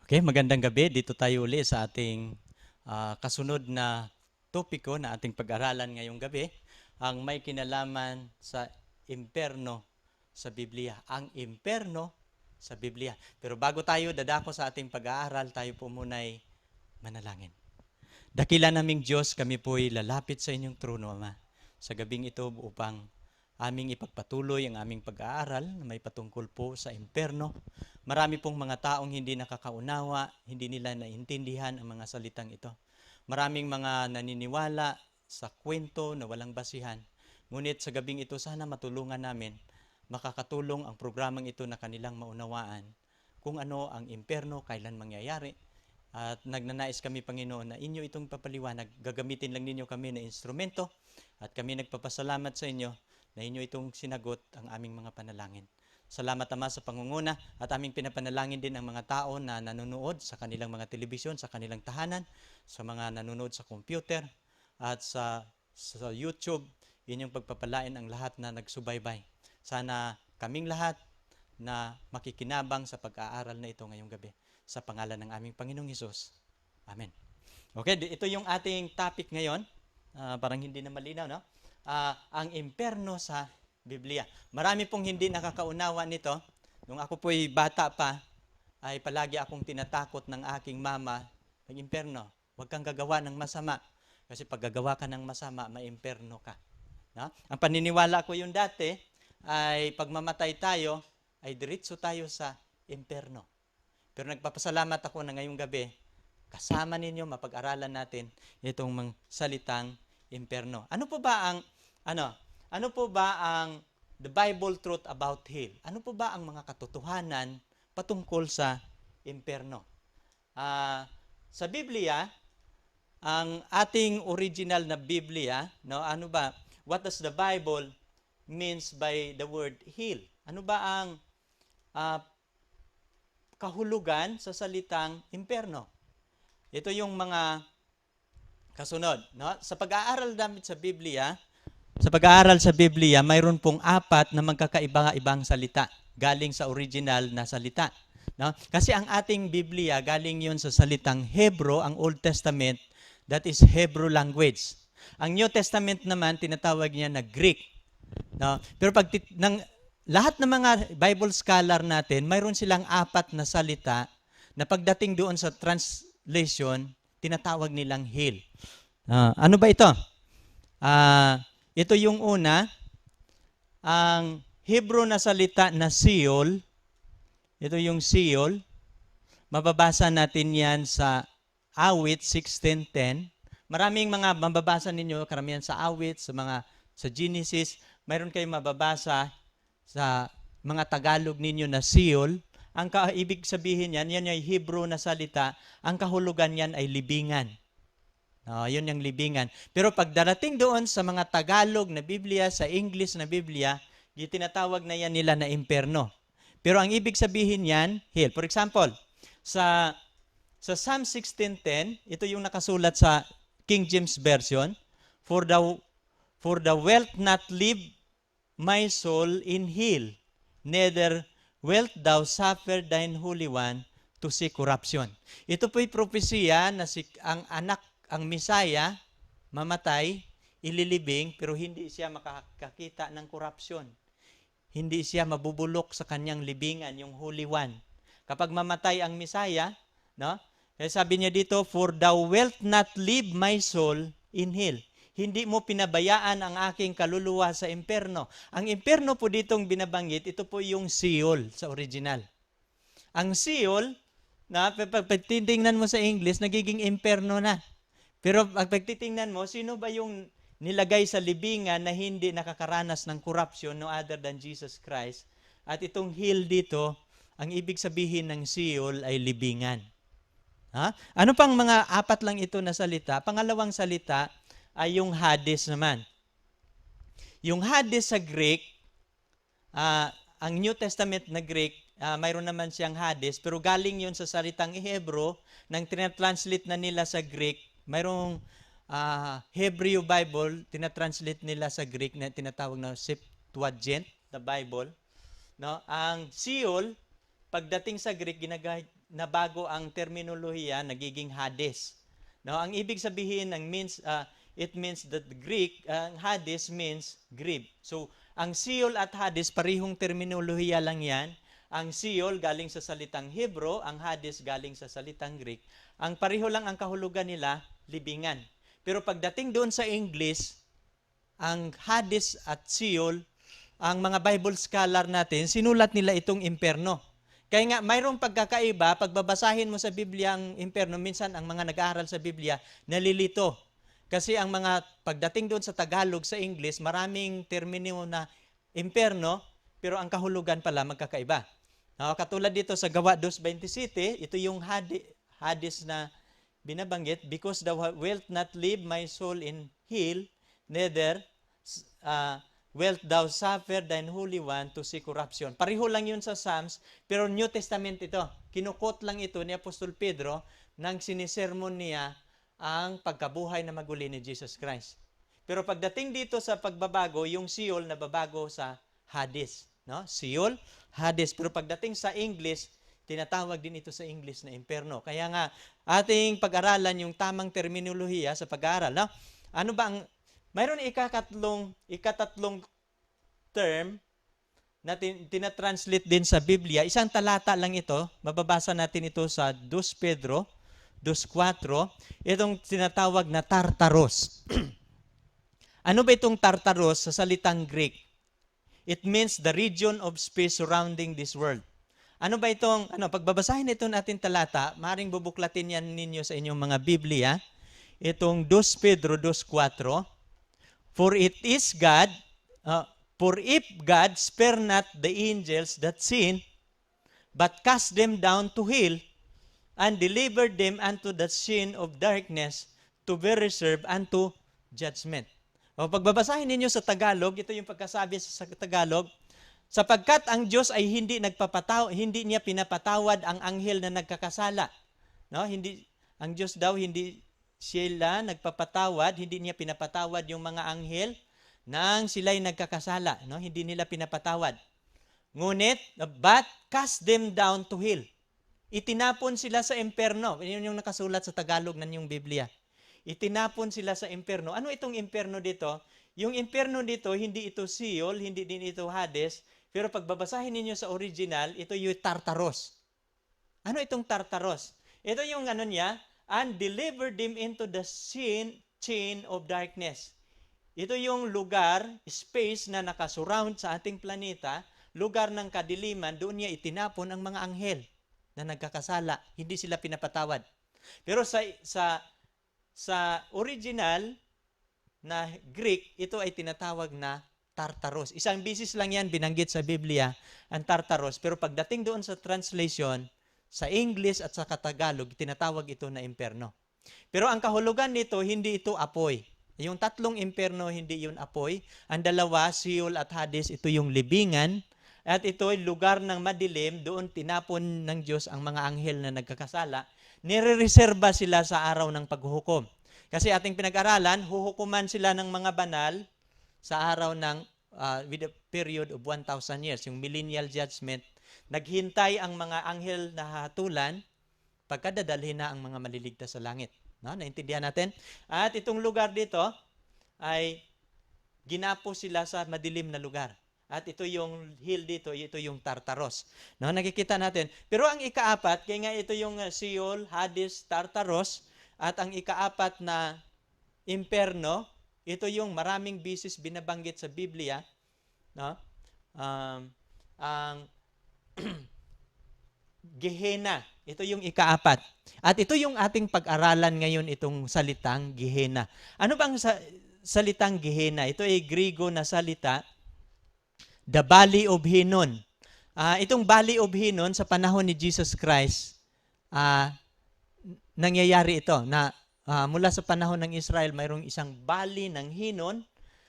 Okay, magandang gabi. Dito tayo uli sa ating kasunod na topiko na ating pag-aralan ngayong gabi, ang may kinalaman sa imperno sa Biblia. Ang imperno sa Biblia. Pero bago tayo dadako sa ating pag-aaral, tayo po muna'y manalangin. Dakila naming Diyos, kami po'y lalapit sa inyong trono, Ama, sa gabing ito upang aming ipagpatuloy ang aming pag-aaral na may patungkol po sa imperno. Marami pong mga taong hindi nakakaunawa, hindi nila naintindihan ang mga salitang ito. Maraming mga naniniwala sa kwento na walang basihan. Ngunit sa gabing ito, sana matulungan namin, makakatulong ang programang ito na kanilang maunawaan kung ano ang imperno, kailan mangyayari. At nagnanais kami, Panginoon, na inyo itong papaliwanag. Gagamitin lang ninyo kami na instrumento at kami nagpapasalamat sa inyo na inyo itong sinagot ang aming mga panalangin. Salamat, Ama, sa pangunguna at aming pinapanalangin din ang mga tao na nanonood sa kanilang mga telebisyon, sa kanilang tahanan, sa mga nanonood sa computer at sa YouTube. Inyong pagpapalain ang lahat na nagsubaybay. Sana kaming lahat na makikinabang sa pag-aaral na ito ngayong gabi. Sa pangalan ng aming Panginoong Hesus. Amen. Okay, ito yung ating topic ngayon. Parang hindi na malinaw, no? Ang imperno sa Biblia. Marami pong hindi nakakaunawa nito. Nung ako po'y bata pa, ay palagi akong tinatakot ng aking mama ng imperno. Huwag kang gagawa ng masama. Kasi pag gagawa ka ng masama, maimperno ka. No? Ang paniniwala ko yung dati, ay pag mamatay tayo, ay diretso tayo sa imperno. Pero nagpapasalamat ako na ngayong gabi, kasama ninyo, mapag-aralan natin itong mga salitang imperno. Ano po ba ang the Bible truth about hell? Ano po ba ang mga katotohanan patungkol sa imperno? Sa Biblia, ang ating original na Biblia, no, ano ba? What does the Bible means by the word hell? Ano ba ang kahulugan sa salitang imperno? Ito yung mga kasunod, no? Sa pag-aaral sa Biblia, mayroon pong 4 na magkakaiba-ibang salita galing sa original na salita, no? Kasi ang ating Biblia galing 'yon sa salitang Hebro, ang Old Testament, that is Hebrew language. Ang New Testament naman tinatawag niya na Greek, no? Pero pag lahat ng mga Bible scholar natin, mayroon silang 4 na salita na pagdating doon sa translation, tinatawag nilang hell. Ano ba ito? Ito yung una, ang Hebrew na salita na Sheol. Ito yung Sheol. Mababasa natin yan sa Awit 16:10. Maraming mga mababasa ninyo, karamihan sa Awit, sa Genesis, mayroon kayong mababasa sa mga Tagalog ninyo na Sheol. Ang ibig sabihin yan ay Hebrew na salita. Ang kahulugan yan ay libingan. Yun yung libingan. Pero pag darating doon sa mga Tagalog na Biblia, sa English na Biblia, tinatawag na yan nila na imperno. Pero ang ibig sabihin yan, hell. For example, sa Psalm 16:10, ito yung nakasulat sa King James Version, For the wealth not live my soul in hell, neither wilt thou suffer thine Holy One to see corruption. Ito po'y propesiya na ang Misaya, mamatay, ililibing, pero hindi siya makakakita ng korupsyon. Hindi siya mabubulok sa kanyang libingan, yung Holy One. Kapag mamatay ang Misaya, no? Sabi niya dito, For thou wilt not leave my soul in hell. Hindi mo pinabayaan ang aking kaluluwa sa imperno. Ang imperno po ditong binabanggit, ito po yung Sheol sa original. Ang Sheol, pag titingnan mo sa English, nagiging imperno na. Pero pag titingnan mo, sino ba yung nilagay sa libingan na hindi nakakaranas ng corruption no other than Jesus Christ? At itong hell dito, ang ibig sabihin ng Sheol ay libingan. Ano pang mga 4 lang ito na salita? Pangalawang salita ay yung Hades naman. Yung Hades sa Greek, ang New Testament na Greek, mayroon naman siyang Hades, pero galing yun sa salitang Hebrew, nang tinatranslate na nila sa Greek, mayroong Hebrew Bible, tinatranslate nila sa Greek na tinatawag na Septuagint, the Bible. No? Ang Sheol, pagdating sa Greek, nabago ang terminolohiya, nagiging Hades. No, ang ibig sabihin ng it means that Greek, Hades means grave. So, ang Sheol at Hades, parihong terminolohiya lang yan. Ang Sheol galing sa salitang Hebro, ang Hades galing sa salitang Greek. Ang pareho lang ang kahulugan nila, libingan. Pero pagdating doon sa English, ang Hades at Sheol, ang mga Bible scholar natin, sinulat nila itong imperno. Kaya nga, mayroong pagkakaiba, pagbabasahin mo sa Biblia ang imperno, minsan ang mga nag-aaral sa Biblia, nalilito. Kasi ang mga, pagdating doon sa Tagalog, sa English, maraming termino na imperno, pero ang kahulugan pala magkakaiba. Katulad dito sa Gawa 2:27, ito yung Hades na binabanggit, because thou wilt not leave my soul in hell, neither wilt thou suffer thine Holy One to see corruption. Pareho lang yun sa Psalms, pero New Testament ito. Kinukot lang ito ni Apostol Pedro nang sinisermon niya ang pagkabuhay na maguli ni Jesus Christ. Pero pagdating dito sa pagbabago, yung Sheol nababago sa Hades. No? Sheol, Hades. Pero pagdating sa English, tinatawag din ito sa English na imperno. Kaya nga, ating pag-aralan yung tamang terminolohiya sa pag-aaral. No? Ano ba ang mayroon ikatatlong term na tinatranslate din sa Biblia. Isang talata lang ito. Mababasa natin ito sa 2 Pedro 2:4. Itong tinatawag na Tartaros. Ano ba itong Tartaros sa salitang Greek? It means the region of space surrounding this world. Ano ba itong, pagbabasahin ito natin talata, maaaring bubuklatin yan ninyo sa inyong mga Biblia. Itong 2 Pedro 2:4. For it is God, for if God spare not the angels that sin, but cast them down to hell, and delivered them unto the sin of darkness, to be reserved unto judgment. Pagbabasahin ninyo sa Tagalog, ito yung pagkasabi sa Tagalog, sapagkat ang Diyos ay hindi niya pinapatawad ang anghel na nagkakasala. No, ang Diyos daw hindi sila nagpapatawad, hindi niya pinapatawad yung mga anghel nang sila'y nagkakasala. No? Hindi nila pinapatawad. Ngunit, but cast them down to hell. Itinapon sila sa imperno. Yun yung nakasulat sa Tagalog ng yung Biblia. Itinapon sila sa imperno. Ano itong imperno dito? Yung imperno dito, hindi ito Sheol, hindi din ito Hades, pero pagbabasahin ninyo sa original, ito yung Tartaros. Ano itong Tartaros? Ito yung niya, and delivered them into the chain of darkness. Ito yung lugar, space na nakasurround sa ating planeta, lugar ng kadiliman, doon niya itinapon ang mga anghel na nagkakasala. Hindi sila pinapatawad. Pero sa original na Greek, ito ay tinatawag na Tartaros. Isang bisis lang yan binanggit sa Biblia, ang Tartaros. Pero pagdating doon sa translation, sa English at sa Tagalog, tinatawag ito na imperno. Pero ang kahulugan nito, hindi ito apoy. Yung tatlong imperno, hindi yun apoy. Ang dalawa, Sheol at Hades, ito yung libingan. At ito ay lugar ng madilim, doon tinapon ng Diyos ang mga anghel na nagkakasala. Nire-reserba sila sa araw ng paghuhukom. Kasi ating pinag-aralan, huhukuman sila ng mga banal sa araw ng with a period of 1,000 years, yung millennial judgment. Naghintay ang mga anghel na hatulan pagkadadalhin na ang mga maliligtas sa langit. No? Naintindihan natin? At itong lugar dito ay ginapo sila sa madilim na lugar. At ito yung hill dito, ito yung Tartaros. No? Nakikita natin. Pero ang ikaapat, kaya nga ito yung Sheol, Hades, Tartaros, at ang ikaapat na imperno, ito yung maraming bisis binabanggit sa Biblia. No? Ang Gehenna. Ito yung ikaapat. At ito yung ating pag-aralan ngayon, itong salitang Gehenna. Ano bang salitang Gehenna? Ito ay Griego na salita, the Valley of Hinnom. Itong Valley of Hinnom, sa panahon ni Jesus Christ, nangyayari ito na mula sa panahon ng Israel, mayroong isang Valley ng Hinnom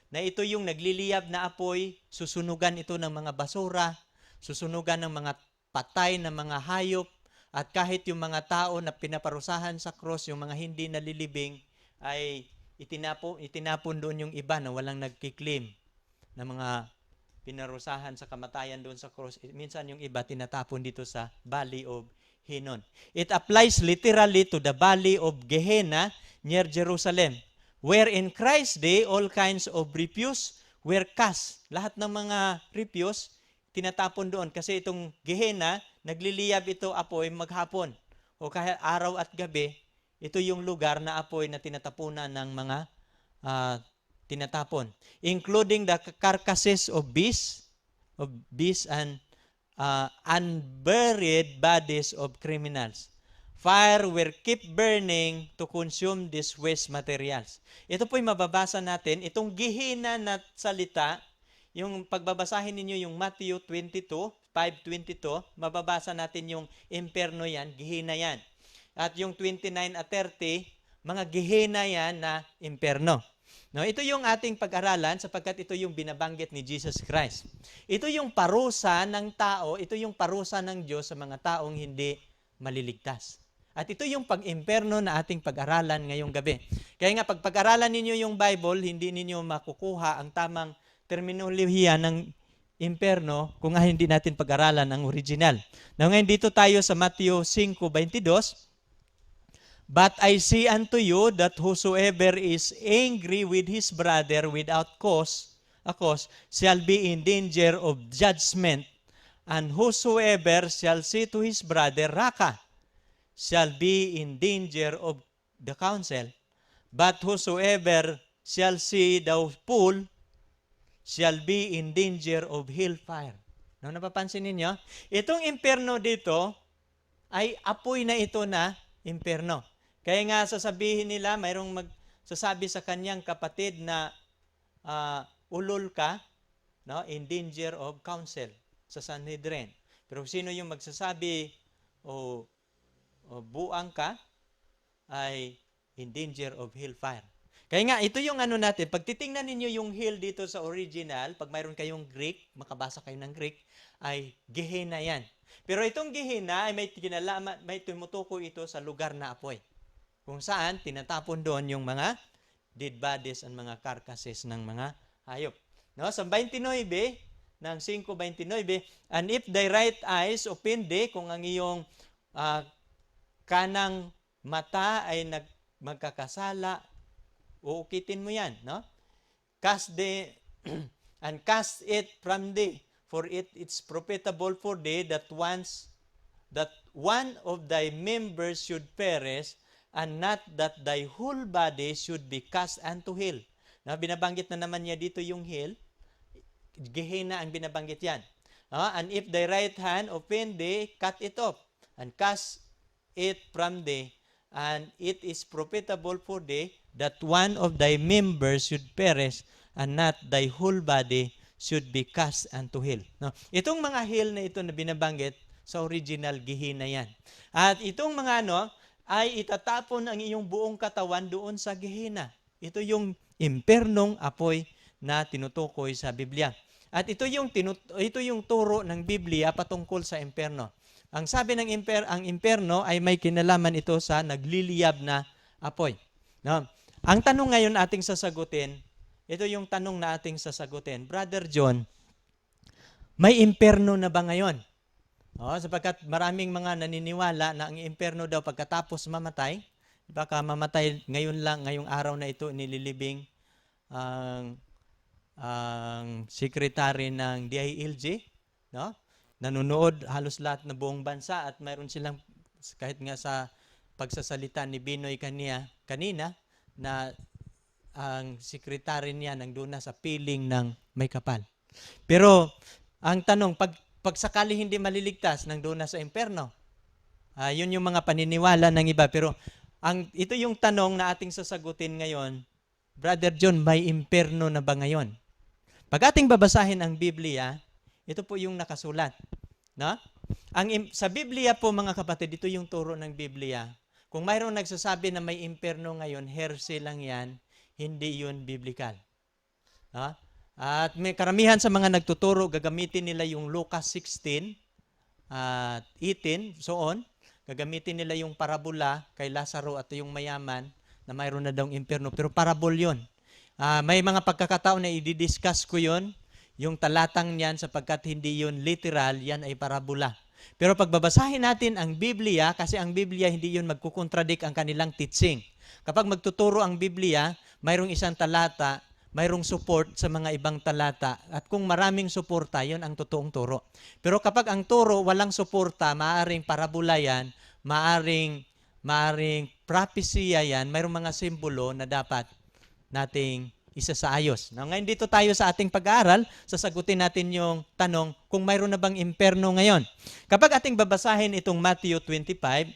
na ito yung nagliliyab na apoy, susunugan ito ng mga basura, susunugan ng mga patay na mga hayop, at kahit yung mga tao na pinaparusahan sa cross, yung mga hindi nalilibing, ay itinapon doon yung iba na walang nagkiklaim na mga pinarusahan sa kamatayan doon sa cross. Minsan yung iba tinatapon dito sa Valley of Hinnon. It applies literally to the valley of Gehenna near Jerusalem, where in Christ's day, all kinds of refuse were cast. Lahat ng mga refuse, tinatapon doon. Kasi itong Gehenna, nagliliyab ito apoy maghapon. O kahit araw at gabi, ito yung lugar na apoy na tinatapunan ng mga tinatapon. Including the carcasses of beasts and unburied bodies of criminals. Fire will keep burning to consume these waste materials. Ito po'y mababasa natin. Itong Gehenna na salita, yung pagbabasahin ninyo yung Matthew 5:22, mababasa natin yung imperno yan, Gehenna yan. At yung 29 at 30, mga Gehenna yan na imperno. No, ito yung ating pag-aralan sapagkat ito yung binabanggit ni Jesus Christ. Ito yung parusa ng tao, ito yung parusa ng Diyos sa mga taong hindi maliligtas. At ito yung pag-imperno na ating pag-aralan ngayong gabi. Kaya nga pag-aralan ninyo yung Bible, hindi ninyo makukuha ang tamang terminolohiya ng imperno kung hindi natin pag-aralan ang original. Now ngayon dito tayo sa Matthew 5:22. But I say unto you that whosoever is angry with his brother without cause shall be in danger of judgment, and whosoever shall say to his brother, Raka, shall be in danger of the council. But whosoever shall say, Thou fool, shall be in danger of hellfire. No, napapansin ninyo? Itong imperno dito ay apoy na ito na imperno. Kaya nga sasabihin nila, mayroong magsasabi sa kanyang kapatid na ulol ka, no, in danger of council sa Sanhedrin. Pero sino yung magsasabi o buang ka ay in danger of hellfire. Kaya nga, ito yung ano natin, pag titingnan ninyo yung hell dito sa original, pag mayroon kayong Greek, makabasa kayo ng Greek, ay Gehenna yan. Pero itong Gehenna ay may tumutukoy ito sa lugar na apoy. Kung saan, tinatapon doon yung mga dead bodies and mga carcasses ng mga hayop. No? Sa 29, ng 5:29, and if thy right eyes offend thee, kung ang iyong kanang mata ay magkakasala, uukitin mo yan. No? Cast it from thee, for it's profitable for thee that one of thy members should perish, and not that thy whole body should be cast unto hell. Na binabanggit na naman niya dito yung hell. Gehenna ang binabanggit yan. And if thy right hand offend thee, cut it off, and cast it from thee, and it is profitable for thee that one of thy members should perish, and not thy whole body should be cast unto hell. No? Itong mga hell na ito na binabanggit, sa original Gehenna yan. At itong mga ay itatapon ang iyong buong katawan doon sa Gehenna. Ito yung impernong apoy na tinutukoy sa Biblia. At ito yung turo ng Biblia patungkol sa imperno. Ang sabi ng ang imperno ay may kinalaman ito sa nagliliyab na apoy. No? Ang tanong ngayon ating sasagutin, ito yung tanong na ating sasagutin. Brother John, may imperno na ba ngayon? Sapagkat maraming mga naniniwala na ang imperno daw pagkatapos mamatay, baka mamatay ngayong araw na ito nililibing ang secretary ng DILG, no? Nanonood halos lahat na buong bansa at mayroon silang kahit nga sa pagsasalita ni Binoy kanina na ang secretary niya nandun na sa piling ng may kapal. Pero ang tanong, pag sakali hindi maliligtas, nandun na sa imperno. Yun yung mga paniniwala ng iba. Pero ito yung tanong na ating sasagutin ngayon, Brother John, may imperno na ba ngayon? Pag ating babasahin ang Biblia, ito po yung nakasulat. No? Sa Biblia po mga kapatid, ito yung turo ng Biblia. Kung mayroong nagsasabi na may imperno ngayon, heresy lang yan, hindi yun biblical. No? At may karamihan sa mga nagtuturo, gagamitin nila yung Lucas 16 at 18, so on. Gagamitin nila yung parabola kay Lazaro at yung mayaman na mayroon na daw imperno. Pero parabol yun. May mga pagkakataon na i-discuss ko yun, yung talatang niyan sapagkat hindi yun literal, yan ay parabola. Pero pag babasahin natin ang Biblia, kasi ang Biblia hindi yun magkukontradik ang kanilang teaching. Kapag magtuturo ang Biblia, mayroong isang talata, mayroong support sa mga ibang talata. At kung maraming suporta, yun ang totoong turo. Pero kapag ang turo walang suporta, maaring parabola yan, maaring propesya yan, mayroong mga simbolo na dapat nating isasaayos. Now, ngayon dito tayo sa ating pag-aaral, sasagutin natin yung tanong kung mayroon na bang imperno ngayon. Kapag ating babasahin itong Matthew 25,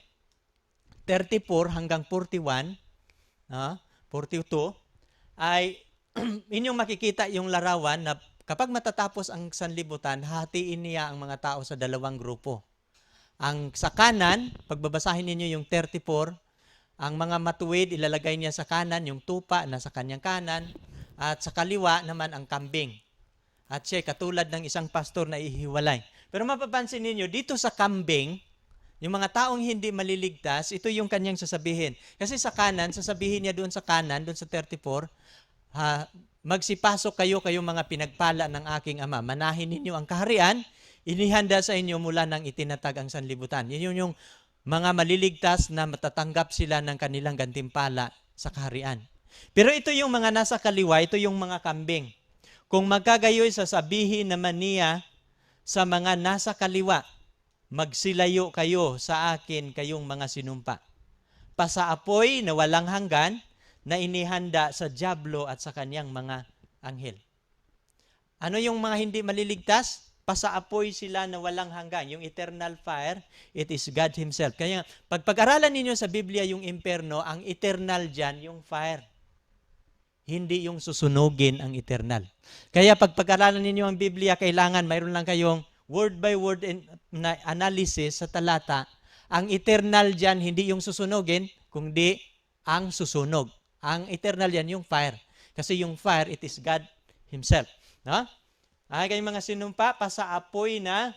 34 hanggang 41, 42, ay inyong makikita yung larawan na kapag matatapos ang sanlibutan, hatiin niya ang mga tao sa dalawang grupo. Ang sa kanan, pagbabasahin ninyo yung 34, ang mga matuwid ilalagay niya sa kanan, yung tupa na sa kanyang kanan, at sa kaliwa naman ang kambing. At siya katulad ng isang pastor na ihiwalay. Pero mapapansin ninyo, dito sa kambing, yung mga taong hindi maliligtas, ito yung kanyang sasabihin. Kasi sa kanan, sasabihin niya doon sa kanan, doon sa 34, magsipasok kayong mga pinagpala ng aking ama. Manahin ninyo ang kaharian, inihanda sa inyo mula nang itinatag ang sanlibutan. Yun yung mga maliligtas na matatanggap sila ng kanilang gantimpala sa kaharian. Pero ito yung mga nasa kaliwa, ito yung mga kambing. Kung magkagayoy, sasabihin naman niya sa mga nasa kaliwa, magsilayo kayo sa akin kayong mga sinumpa. Pasaapoy na walang hanggan na inihanda sa dyablo at sa kanyang mga anghel. Ano yung mga hindi maliligtas? Pasaapoy sila na walang hanggan. Yung eternal fire, it is God Himself. Kaya pag-aralan ninyo sa Biblia yung imperno, ang eternal dyan, yung fire. Hindi yung susunugin ang eternal. Kaya pag-aralan ninyo ang Biblia, kailangan mayroon lang kayong word by word analysis sa talata. Ang eternal dyan, hindi yung susunugin, kundi ang susunog. Ang eternal yan, yung fire. Kasi yung fire, it is God Himself. No? Ay, kayong mga sinumpa, pasaapoy na,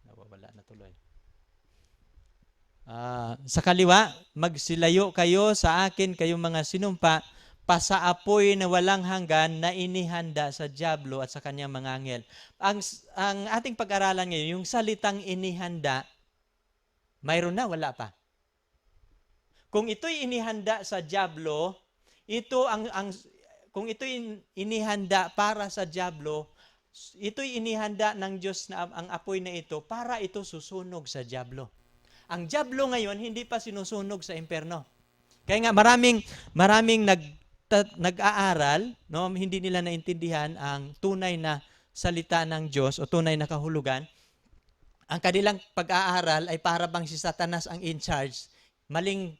nawawala na tuloy. Sa kaliwa, magsilayo kayo sa akin, kayong mga sinumpa, pasaapoy na walang hanggan na inihanda sa dyablo at sa kanyang mga anghel. Ang ating pag-aralan ngayon, yung salitang inihanda, mayroon na, wala pa. Kung ito'y inihanda sa dyablo, kung ito'y inihanda para sa dyablo, ito'y inihanda ng Diyos na ang apoy na ito para ito susunog sa dyablo. Ang dyablo ngayon hindi pa sinusunog sa imperno. Kaya nga maraming nag-aaral, no, hindi nila naintindihan ang tunay na salita ng Diyos o tunay na kahulugan. Ang kanilang pag-aaral ay para bang si Satanas ang in charge. Maling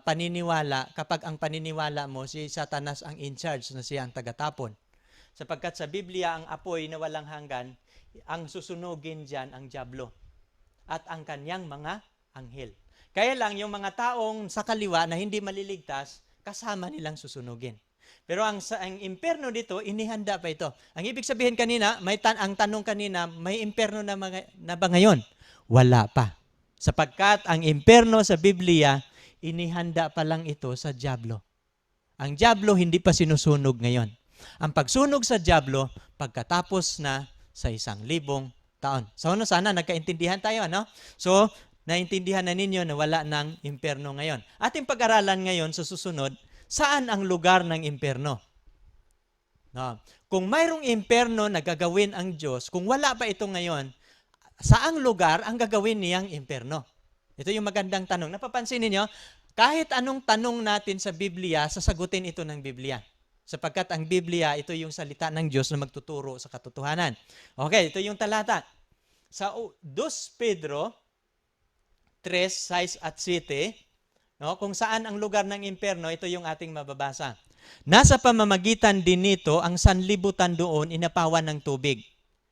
paniniwala kapag ang paniniwala mo si Satanas ang in charge na siya ang tagatapon. Sapagkat sa Biblia ang apoy na walang hanggan, ang susunugin diyan ang dyablo at ang kanyang mga anghel. Kaya lang yung mga taong sa kaliwa na hindi maliligtas, kasama nilang susunugin. Pero ang imperno dito, inihanda pa ito. Ang ibig sabihin kanina, ang tanong kanina, may imperno na ba ngayon? Wala pa. Sapagkat ang imperno sa Biblia, inihanda pa lang ito sa dyablo. Ang dyablo hindi pa sinusunog ngayon. Ang pagsunog sa dyablo, pagkatapos na sa 1,000 taon. So sana nagkaintindihan tayo, ano? So, naintindihan na ninyo na wala ng imperno ngayon. Ating pag-aralan ngayon sa susunod, saan ang lugar ng imperno? No. Kung mayroong imperno na gagawin ang Diyos, kung wala pa ito ngayon, saang lugar ang gagawin niyang imperno? Ito yung magandang tanong. Napapansin niyo, kahit anong tanong natin sa Biblia, sasagutin ito ng Biblia. Sapagkat ang Biblia, ito yung salita ng Diyos na magtuturo sa katotohanan. Okay, ito yung talata. Sa 2 Pedro 3, 6 at 7, no, kung saan ang lugar ng imperno, ito yung ating mababasa. Nasa pamamagitan din nito, ang sanlibutan doon inapawan ng tubig.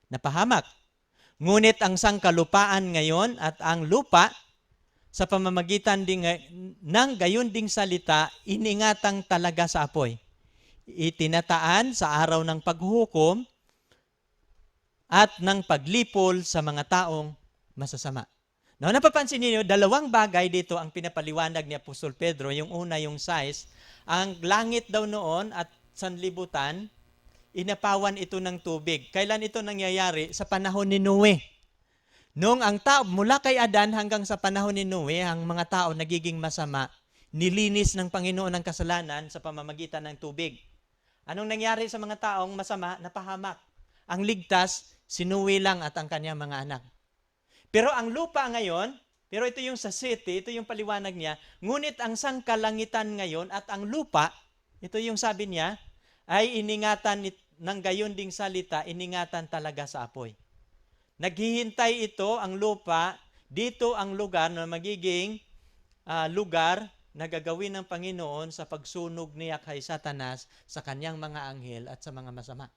Napahamak. Ngunit ang sangkalupaan ngayon at ang lupa, sa pamamagitan din ng gayon ding salita, iningatang talaga sa apoy. Itinataan sa araw ng paghuhukom at ng paglipol sa mga taong masasama. Now, napapansin niyo, dalawang bagay dito ang pinapaliwanag ni Apostol Pedro. Yung una, yung size. Ang langit daw noon at sanlibutan, inapawan ito ng tubig. Kailan ito nangyayari? Sa panahon ni Noe. Noong ang tao, mula kay Adan hanggang sa panahon ni Noe, ang mga tao nagiging masama, nilinis ng Panginoon ang kasalanan sa pamamagitan ng tubig. Anong nangyari sa mga taong masama? Napahamak. Ang ligtas, si Noe lang at ang kanyang mga anak. Pero ang lupa ngayon, pero ito yung sa city, ito yung paliwanag niya, ngunit ang sangkalangitan ngayon at ang lupa, ito yung sabi niya, ay iningatan ng gayon ding salita, iningatan talaga sa apoy. Naghihintay ito, ang lupa, dito ang lugar na magiging lugar na gagawin ng Panginoon sa pagsunog niya kay Satanas sa kanyang mga anghel at sa mga masama.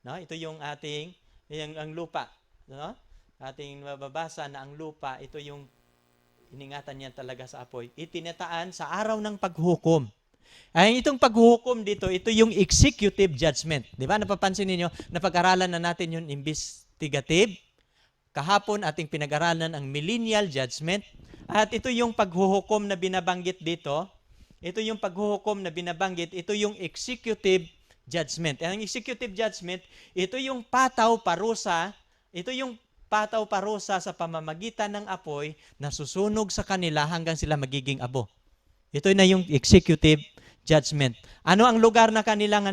No? Ito yung ating, ang lupa. No? Ating mababasa na ang lupa, ito yung iningatan niya talaga sa apoy. Itinataan sa araw ng paghukom. Ay, itong paghukom dito, ito yung executive judgment. Di ba? Napapansin niyo, napag-aralan na natin yung investigative. Kahapon ating pinag-aralan ang millennial judgment. At ito yung paghuhukom na binabanggit dito. Ito yung paghuhukom na binabanggit. Ito yung executive judgment. Ang executive judgment, ito yung pataw parusa. Ito yung pataw parusa sa pamamagitan ng apoy na susunog sa kanila hanggang sila magiging abo. Ito na yung executive judgment. Ano ang lugar na kanilang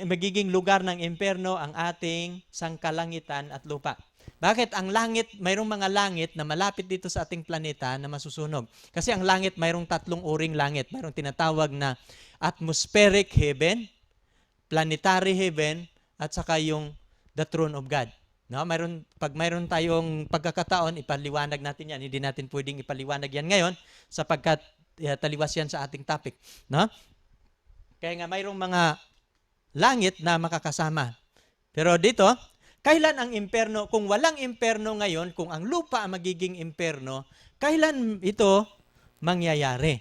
magiging lugar ng impyerno? Ang ating sangkalangitan at lupa. Bakit? Ang langit, mayroong mga langit na malapit dito sa ating planeta na masusunog. Kasi ang langit, mayroong tatlong uring langit. Mayroong tinatawag na atmospheric heaven, planetary heaven, at saka yung the throne of God. No, pag mayroon tayong pagkakataon, ipaliwanag natin yan. Hindi natin pwedeng ipaliwanag yan ngayon sapagkat taliwas yan sa ating topic. No? Kaya nga mayroong mga langit na makakasama. Pero dito, kailan ang impyerno? Kung walang impyerno ngayon, kung ang lupa ang magiging impyerno, kailan ito mangyayari?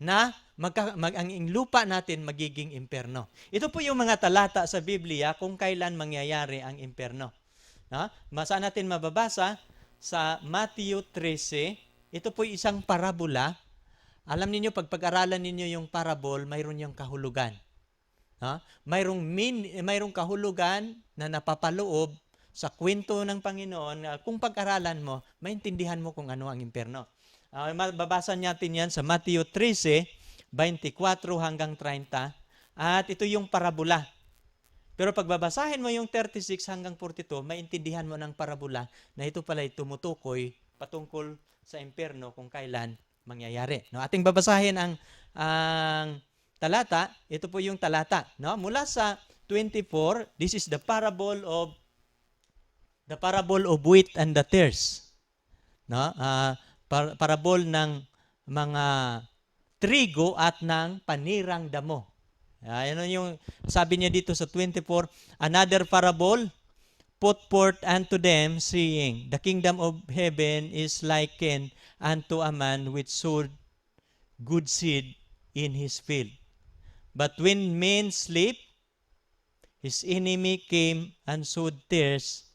Na ang lupa natin magiging impyerno. Ito po yung mga talata sa Biblia kung kailan mangyayari ang impyerno. Saan natin mababasa? Sa Matthew 13, ito po isang parabola. Alam niyo pag pag-aralan ninyo yung parable, mayroon yung kahulugan. Mayroong kahulugan na napapaloob sa kwento ng Panginoon. Kung pag-aralan mo, maintindihan mo kung ano ang impyerno. Babasa natin yan sa Matthew 13, 24 hanggang 30. At ito yung parabola. Pero pag babasahin mo yung 36 hanggang 42, maintindihan mo ng parabola na ito pala ay tumutukoy patungkol sa impyerno kung kailan mangyayari. No, ating babasahin ang talata. Ito po yung talata. No? Mula sa 24, this is the parable of wheat and the tares. No? Parable ng mga trigo at ng panirang damo. Ano yung sabi niya dito sa 24, another parable put forth unto them, saying, the kingdom of heaven is likened unto a man which sowed good seed in his field. But when men sleep, his enemy came and sowed tares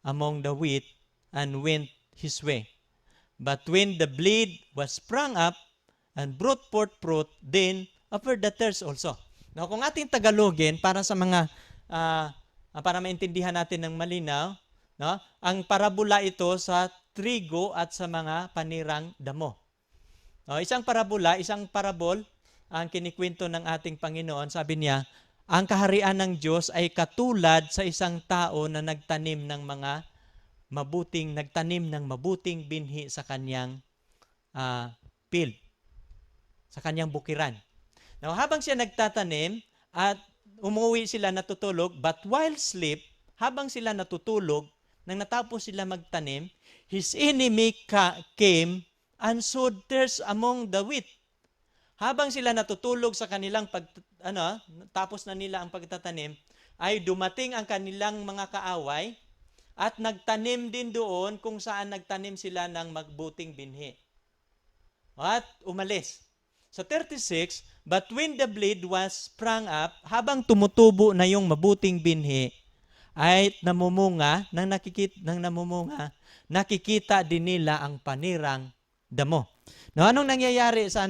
among the wheat and went his way. But when the blade was sprung up and brought forth fruit, then appeared the tares also. Now, kung ating Tagalogin, para sa mga, para maintindihan natin ng malinaw, no? Ang parabola ito sa trigo at sa mga panirang damo. No, isang parabol, ang kinikwento ng ating Panginoon, sabi niya, ang kaharian ng Diyos ay katulad sa isang tao na nagtanim ng mabuting binhi sa kanyang field, sa kanyang bukiran. Now, habang siya nagtatanim at umuwi sila natutulog, but while sleep, habang sila natutulog, nang natapos sila magtanim, his enemy came and sowed tares among the wheat. Habang sila natutulog sa kanilang tapos na nila ang pagtatanim, ay dumating ang kanilang mga kaaway at nagtanim din doon kung saan nagtanim sila ng magbuting binhi. At umalis. Sa 36, but when the blade was sprung up, habang tumutubo na yung mabuting binhi, ay nakikita din nila ang panirang damo. No, anong nangyayari sa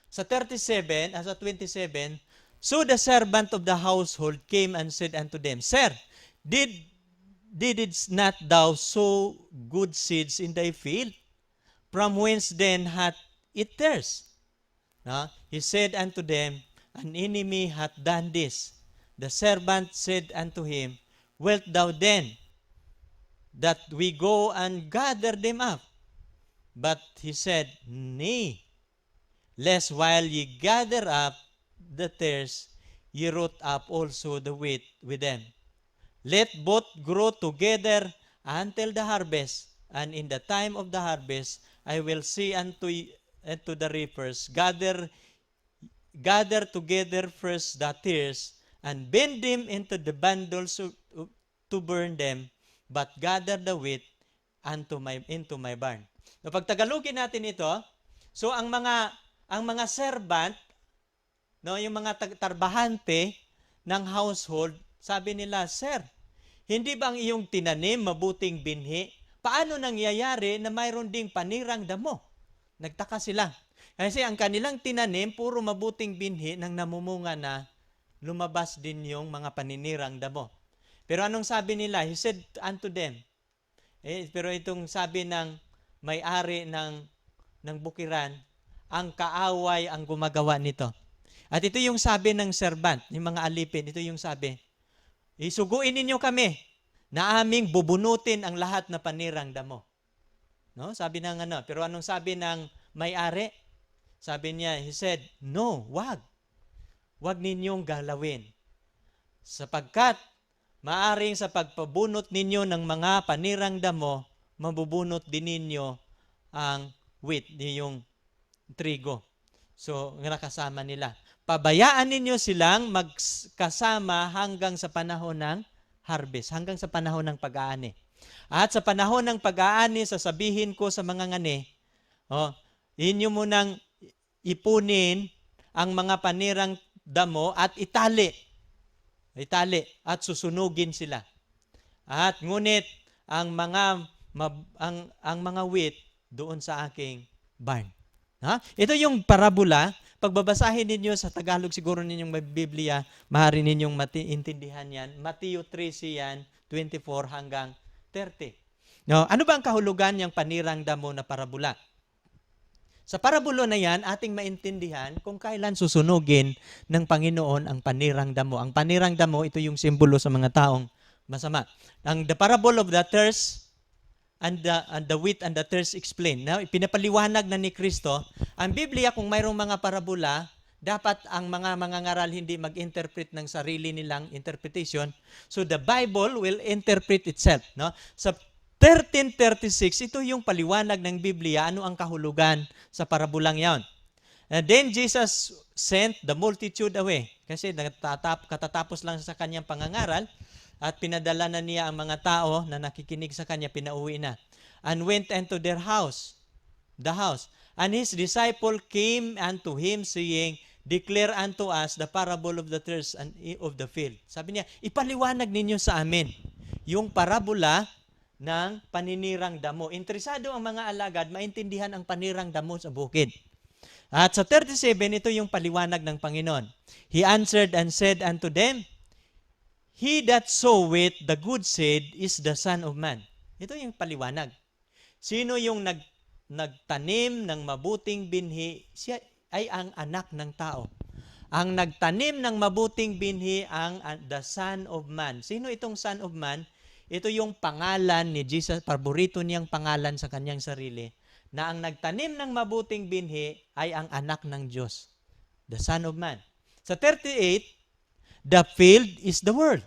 sa 27, sa 27, So the servant of the household came and said unto them, Sir, didst not thou sow good seeds in thy field? From whence then hath it theirs? He said unto them, An enemy hath done this. The servant said unto him, Wilt thou then that we go and gather them up? But he said, Nay, lest while ye gather up the tares, ye root up also the wheat with them. Let both grow together until the harvest, and in the time of the harvest I will say unto the reapers, Gather together first the tares, and bend them into the bundles to burn them, but gather the wheat into my barn. So pag Tagalogin natin ito, so ang mga servant, yung mga tarbahante ng household, sabi nila, Sir, hindi ba ang iyong tinanim mabuting binhi? Paano nangyayari na mayroon ding panirang damo? Nagtaka sila. Kasi ang kanilang tinanim, puro mabuting binhi nang namumunga na lumabas din yung mga paninirang damo. Pero anong sabi nila? He said unto them, pero itong sabi ng may-ari ng bukiran, ang kaaway ang gumagawa nito. At ito yung sabi ng servant, yung mga alipin, ito yung sabi, isuguin ninyo kami na aming bubunutin ang lahat na panirang damo. No? Sabi ng pero anong sabi ng may-ari? Sabi niya, he said, no, wag. Wag ninyong galawin. Sapagkat maaring sa pagpabunot ninyo ng mga panirang damo, mabubunot din ninyo ang wheat, yung trigo. So, nakasama nila. Pabayaan ninyo silang magkasama hanggang sa panahon ng harvest, hanggang sa panahon ng pag-aani. At sa panahon ng pag-aani, sasabihin ko sa mga ngani, inyo munang ipunin ang mga panirang damo at itali at susunugin sila. At ngunit ang mga wheat doon sa aking barn. Ito yung parabola. Pagbabasahin ninyo sa Tagalog, siguro ninyong may Biblia, maaari ninyong maintindihan yan. Matthew 13, 24 hanggang 30. Ano ba ang kahulugan niyang panirang damo na parabola? Sa parabola na yan, ating maintindihan kung kailan susunugin ng Panginoon ang panirang damo. Ang panirang damo, ito yung simbolo sa mga taong masama. The parable of the tares and the wheat and the tares explained. Now, pinapaliwanag na ni Kristo, ang Biblia kung mayroong mga parabola, dapat ang mga mangangaral hindi mag-interpret ng sarili nilang interpretation. So the Bible will interpret itself. No? Sa 13:36, ito yung paliwanag ng Biblia, ano ang kahulugan sa parabolang yan. And then Jesus sent the multitude away. Kasi katatapos lang sa kanyang pangangaral, at pinadala na niya ang mga tao na nakikinig sa kanya, pinauwi na. And went into their house, the house. And his disciple came unto him, saying, Declare unto us the parable of the tares and of the field. Sabi niya, ipaliwanag ninyo sa amin yung parabola ng paninirang damo. Interesado ang mga alagad, maintindihan ang panirang damo sa bukid. At sa 37, ito yung paliwanag ng Panginoon. He answered and said unto them, He that soweth the good seed is the Son of Man. Ito yung paliwanag. Sino yung nagtanim ng mabuting binhi? Siya ay ang anak ng tao. Ang nagtanim ng mabuting binhi ang the Son of Man. Sino itong Son of Man? Ito yung pangalan ni Jesus, paborito niyang pangalan sa kanyang sarili, na ang nagtanim ng mabuting binhi ay ang anak ng Diyos, the Son of Man. Sa 38, the field is the world.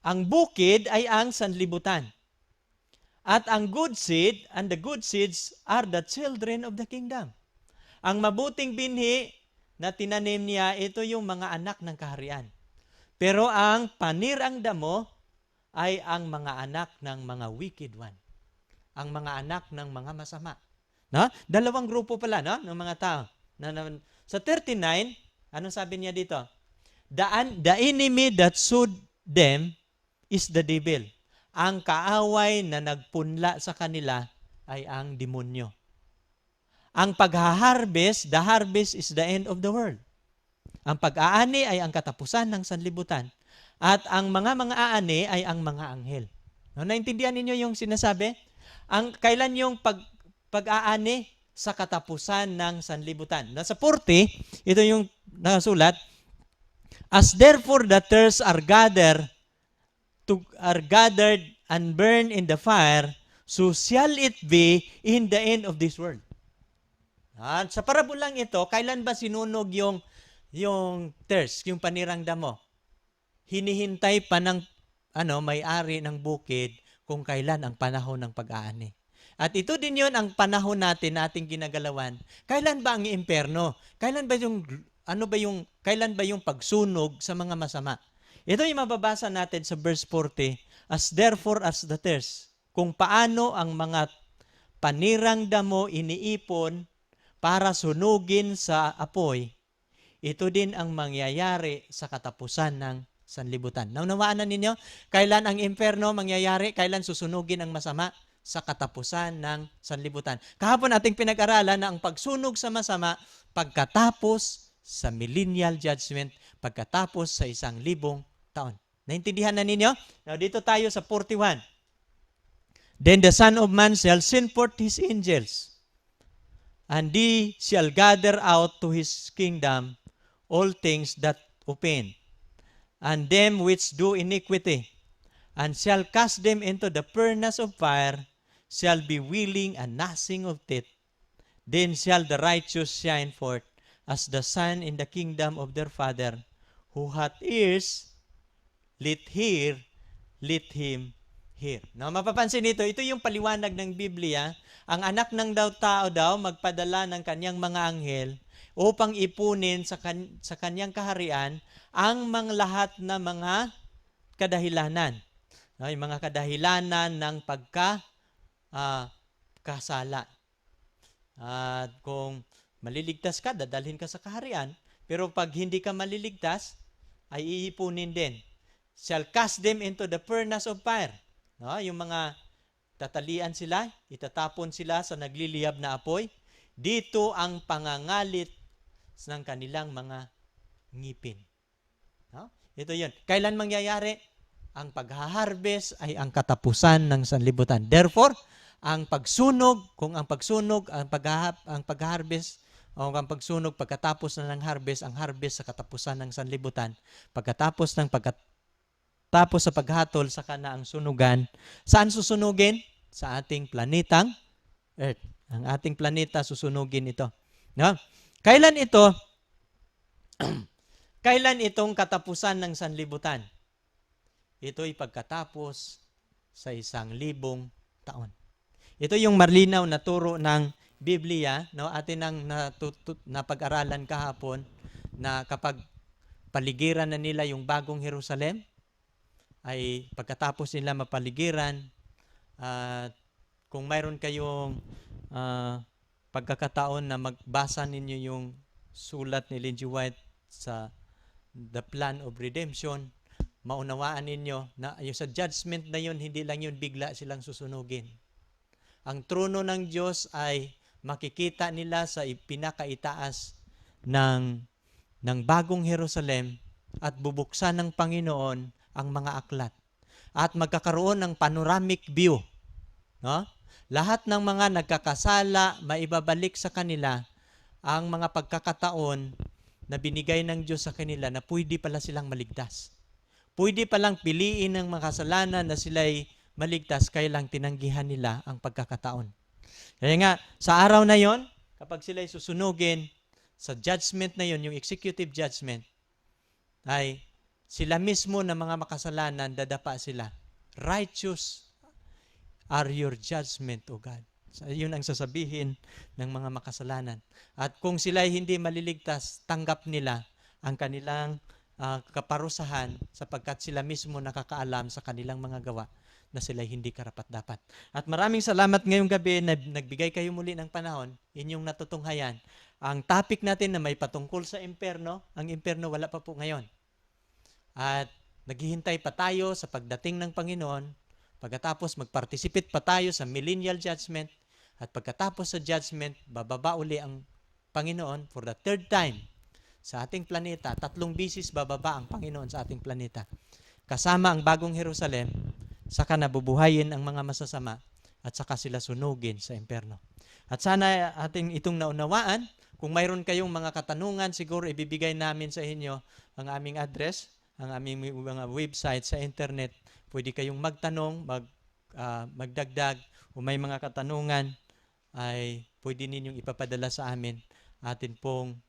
Ang bukid ay ang sanlibutan. At ang good seed, and the good seeds are the children of the kingdom. Ang mabuting binhi na tinanim niya, ito yung mga anak ng kaharian. Pero ang panirang damo ay ang mga anak ng mga wicked one. Ang mga anak ng mga masama. No? Dalawang grupo pala, no? Ng mga tao. Sa 39, anong sabi niya dito? The enemy that sowed them is the devil. Ang kaaway na nagpunla sa kanila ay ang demonyo. Ang pagha-harvest, the harvest is the end of the world. Ang pag-aani ay ang katapusan ng sanlibutan. At ang mga aani ay ang mga anghel. No, naintindihan ninyo yung sinasabi? Kailan yung pag-aani? Sa katapusan ng sanlibutan. Nasa 40, ito yung nakasulat, as therefore the tares are gathered and burned in the fire, so shall it be in the end of this world. At sa parabolang ito, kailan ba sinunog yung tares, yung panirang damo? Hinihintay pa ng may-ari ng bukid kung kailan ang panahon ng pag-aani. At ito din yon ang panahon nating ginagalawan. Kailan ba ang impyerno? Kailan ba yung pagsunog sa mga masama? Ito yung mababasa natin sa verse 40, as therefore as the tares, kung paano ang mga panirang damo iniipon para sunugin sa apoy, ito din ang mangyayari sa katapusan ng sanlibutan. Naunawaan na ninyo? Kailan ang impyerno mangyayari? Kailan susunugin ang masama? Sa katapusan ng sanlibutan. Kahapon ating pinag-aralan na ang pagsunog sa masama pagkatapos sa millennial judgment, pagkatapos sa 1,000 taon. Naintindihan na ninyo? Now, dito tayo sa 41. Then the Son of Man shall send forth his angels, and they shall gather out to his kingdom all things that offend, and them which do iniquity, and shall cast them into the furnace of fire, shall be wailing and gnashing of teeth. Then shall the righteous shine forth as the sun in the kingdom of their Father. Who hath ears, let him hear. Now, mapapansin ito yung paliwanag ng Biblia. Ang anak ng tao daw magpadala ng kanyang mga anghel upang ipunin sa kanyang kaharian ang lahat na mga kadahilanan. Yung mga kadahilanan ng kasala. At kung maliligtas ka, dadalhin ka sa kaharian. Pero pag hindi ka maliligtas, ay iipunin din. Shall cast them into the furnace of fire. Yung mga tatalian sila, itatapon sila sa nagliliyab na apoy. Dito ang pangangalit ng kanilang mga ngipin. Ito yun. Kailan mangyayari? Ang pag-harvest ay ang katapusan ng sanlibutan. Therefore, ang pagsunog pagkatapos na ng harvest, ang harvest sa katapusan ng sanlibutan, pagkatapos sa paghatol, saka na ang sunugan. Saan susunugin? Sa ating planetang Earth. Ang ating planeta susunugin ito. No? Kailan ito? Kailan itong katapusan ng sanlibutan? Ito'y pagkatapos sa 1,000 taon. Ito yung marlinaw na turo ng Biblia, no? Atin ang napag-aralan kahapon na kapag paligiran na nila yung bagong Jerusalem, ay pagkatapos nila mapaligiran, kung mayroon kayong pagkakataon na magbasa ninyo yung sulat ni Ellen G. White sa The Plan of Redemption, maunawaan ninyo na yung sa judgment na yun, hindi lang yun bigla silang susunugin. Ang trono ng Diyos ay makikita nila sa pinakaitaas ng bagong Jerusalem at bubuksan ng Panginoon ang mga aklat. At magkakaroon ng panoramic view. No? Lahat ng mga nagkakasala, maibabalik sa kanila ang mga pagkakataon na binigay ng Diyos sa kanila na pwede pala silang maligtas. Pwede palang piliin ng mga kasalanan na sila'y maligtas, kaya lang tinanggihan nila ang pagkakataon. Kaya nga, sa araw na yon, kapag sila'y susunugin, sa judgment na yon, yung executive judgment, ay sila mismo na mga makasalanan, dadapa sila. Righteous are your judgment, O God. So, yun ang sasabihin ng mga makasalanan. At kung sila'y hindi maliligtas, tanggap nila ang kanilang kaparusahan sapagkat sila mismo nakakaalam sa kanilang mga gawa na sila hindi karapat-dapat. At maraming salamat ngayong gabi na nagbigay kayo muli ng panahon, inyong natutunghayan. Ang topic natin na may patungkol sa impyerno, ang impyerno wala pa po ngayon. At naghihintay pa tayo sa pagdating ng Panginoon, pagkatapos mag-participate pa tayo sa millennial judgment, at pagkatapos sa judgment, bababa uli ang Panginoon for the third time sa ating planeta. 3 bisis bababa ang Panginoon sa ating planeta. Kasama ang bagong Jerusalem, saka nabubuhayin ang mga masasama at saka sila sunugin sa impyerno. At sana ating itong naunawaan. Kung mayroon kayong mga katanungan, siguro ibibigay namin sa inyo ang aming address, ang aming mga website sa internet. Pwede kayong magtanong, magdagdag, o may mga katanungan ay pwede ninyong ipapadala sa amin. Atin pong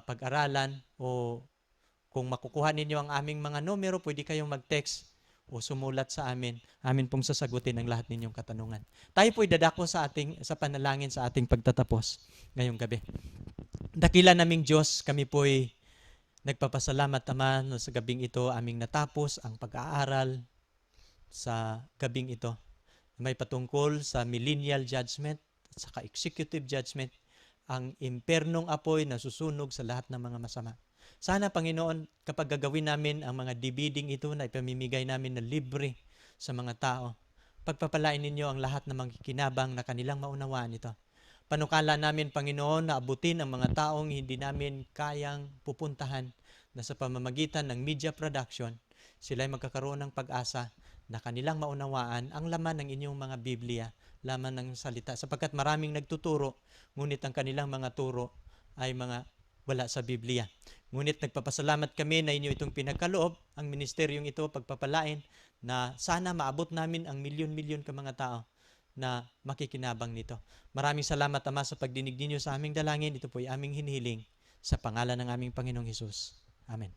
pag-aralan, o kung makukuha ninyo ang aming mga numero, pwede kayong mag-text o sumulat sa amin. Amin pong sasagutin ang lahat ninyong katanungan. Tayo po'y dadako sa panalangin sa ating pagtatapos ngayong gabi. Dakila naming Diyos, kami po'y nagpapasalamat, Ama, no, sa gabing ito aming natapos ang pag-aaral sa gabing ito. May patungkol sa millennial judgment at saka executive judgment, ang impernong apoy na susunog sa lahat ng mga masama. Sana, Panginoon, kapag gagawin namin ang mga dividing ito na ipamimigay namin na libre sa mga tao, pagpapalain ninyo ang lahat ng makikinabang na kanilang maunawaan ito. Panukala namin, Panginoon, na abutin ang mga taong hindi namin kayang pupuntahan, na sa pamamagitan ng media production, sila ay magkakaroon ng pag-asa na kanilang maunawaan ang laman ng inyong mga Biblia, laman ng salita, sapagkat maraming nagtuturo, ngunit ang kanilang mga turo ay mga wala sa Biblia. Ngunit nagpapasalamat kami na inyo itong pinagkaloob, ang ministeryong ito, pagpapalain, na sana maabot namin ang milyon-milyon ka mga tao na makikinabang nito. Maraming salamat, Ama, sa pagdinig ninyo sa aming dalangin. Ito po ay aming hinihiling sa pangalan ng aming Panginoong Hesus. Amen.